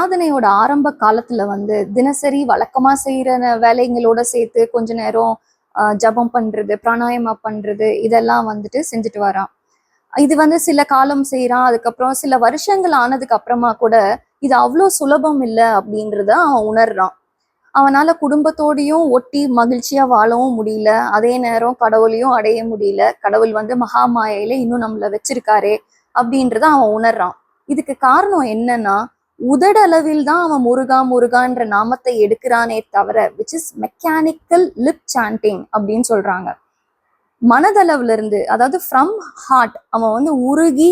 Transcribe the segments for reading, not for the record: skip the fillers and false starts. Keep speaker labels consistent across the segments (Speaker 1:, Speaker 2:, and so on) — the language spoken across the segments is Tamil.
Speaker 1: சாதனையோட ஆரம்ப காலத்துல தினசரி வழக்கமா செய்யற வேலைங்களோட சேர்த்து கொஞ்ச நேரம் ஜபம் பண்றது, பிராணாயமா பண்றது, இதெல்லாம் செஞ்சுட்டு வரான். இது சில காலம் செய்யறான். அதுக்கப்புறம் சில வருஷங்கள் ஆனதுக்கு அப்புறமா கூட இது அவ்வளோ சுலபம் இல்லை அப்படின்றத அவன் உணர்றான். அவனால குடும்பத்தோடையும் ஒட்டி மகிழ்ச்சியா வாழவும் முடியல, அதே நேரம் கடவுளையும் அடைய முடியல. கடவுள் மகாமாயில இன்னும் நம்மள வச்சிருக்காரே அப்படின்றத அவன் உணர்றான். இதுக்கு காரணம் என்னன்னா, உதடளவில் தான் அவன் முருகா முருகான்ற நாமத்தை எடுக்கிறானே தவிர, which is mechanical lip sanding அப்படின்னு சொல்றாங்க. மனதளவுல இருந்து, அதாவது ஃப்ரம் ஹார்ட் அவன் உருகி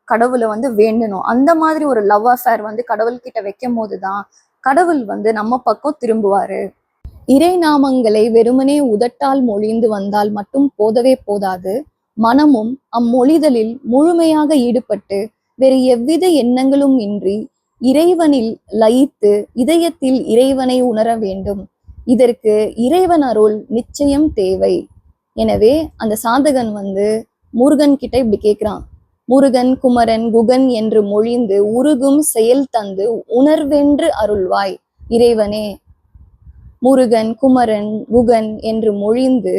Speaker 1: கடவுளை வேண்டணும். அந்த மாதிரி ஒரு லவ் அஃபேர் கடவுள்கிட்ட வைக்கும் போதுதான் கடவுள் நம்ம பக்கம் திரும்புவாரு. இறை நாமங்களை வெறுமனே உதட்டால் மொழிந்து வந்தால் மட்டும் போதவே போதாது. மனமும் அம்மொழிதலில் முழுமையாக ஈடுபட்டு வேறு எவ்வித எண்ணங்களும் இன்றி இறைவனில் லயித்து இதயத்தில் இறைவனை உணர வேண்டும். இதற்கு இறைவன் அருள் நிச்சயம் தேவை. எனவே அந்த சாதகன் முருகன் கிட்ட இப்படி கேட்கிறான். முருகன் குமரன் குகன் என்று மொழிந்து உருகும் செயல் தந்து உணர்வென்று அருள்வாய் இறைவனே. முருகன் குமரன் குகன் என்று மொழிந்து,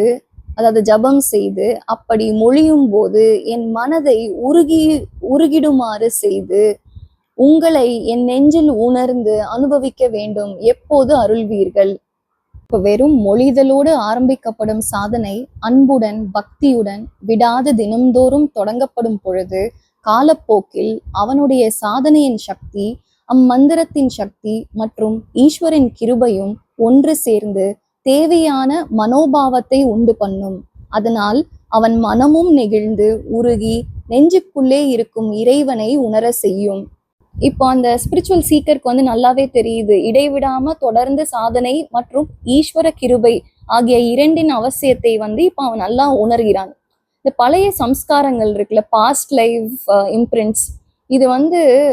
Speaker 1: அதாவது ஜபம் செய்து, அப்படி மொழியும் போது என் மனதை உருகிடுமாறு செய்து உங்களை என் நெஞ்சில் உணர்ந்து அனுபவிக்க வேண்டும். எப்போது அருள்வீர்கள்? இப்போ வெறும் மொழிதலோடு ஆரம்பிக்கப்படும் சாதனை அன்புடன் பக்தியுடன் விடாது தினம்தோறும் தொடங்கப்படும் பொழுது காலப்போக்கில் அவனுடைய சாதனையின் சக்தி, அம்மந்திரத்தின் சக்தி மற்றும் ஈஸ்வரின் கிருபையும் ஒன்று சேர்ந்து தேவையான மனோபாவத்தை உண்டு பண்ணும். அதனால் அவன் மனமும் நெகிழ்ந்து உருகி நெஞ்சுக்குள்ளே இருக்கும் இறைவனை உணர செய்யும். இப்போ அந்த ஸ்பிரிச்சுவல் சீக்கருக்கு நல்லாவே தெரியுது, இடைவிடாம தொடர்ந்து சாதனை மற்றும் ஈஸ்வர கிருபை ஆகிய இரண்டின் அவசியத்தை இப்போ அவன் நல்லா உணர்கிறான். இந்த பழைய சம்ஸ்காரங்கள் இருக்குல்ல, பாஸ்ட் லைஃப் இம்ப்ரிண்ட்ஸ், இது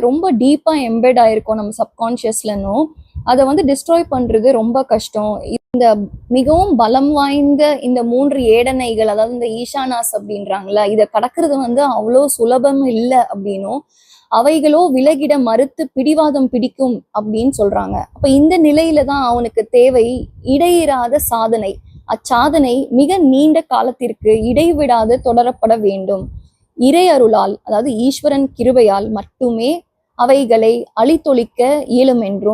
Speaker 1: ரொம்ப டீப்பா எம்பெட் ஆயிருக்கும் நம்ம சப்கான்ஷியஸ்லன்னும். அதை டிஸ்ட்ராய் பண்றது ரொம்ப கஷ்டம். இந்த மிகவும் பலம் வாய்ந்த இந்த 3 ஏடனைகள், அதாவது இந்த ஈசானாஸ் அப்படின்றாங்களா, இதை கடக்கிறது அவ்வளோ சுலபம் இல்லை அப்படின்னும், அவைகளோ விலகிட மறுத்து பிடிவாதம் பிடிக்கும் அப்படின்னு சொல்றாங்க. அப்ப இந்த நிலையில தான் அவனுக்கு தேவை இடையிறாத சாதனை. அச்சாதனை மிக நீண்ட காலத்திற்கு இடைவிடாது தொடரப்பட வேண்டும். இறை அருளால், அதாவது ஈஸ்வரன் கிருபையால் மட்டுமே அவைகளை அழித்தொழிக்க இயலும் என்றும்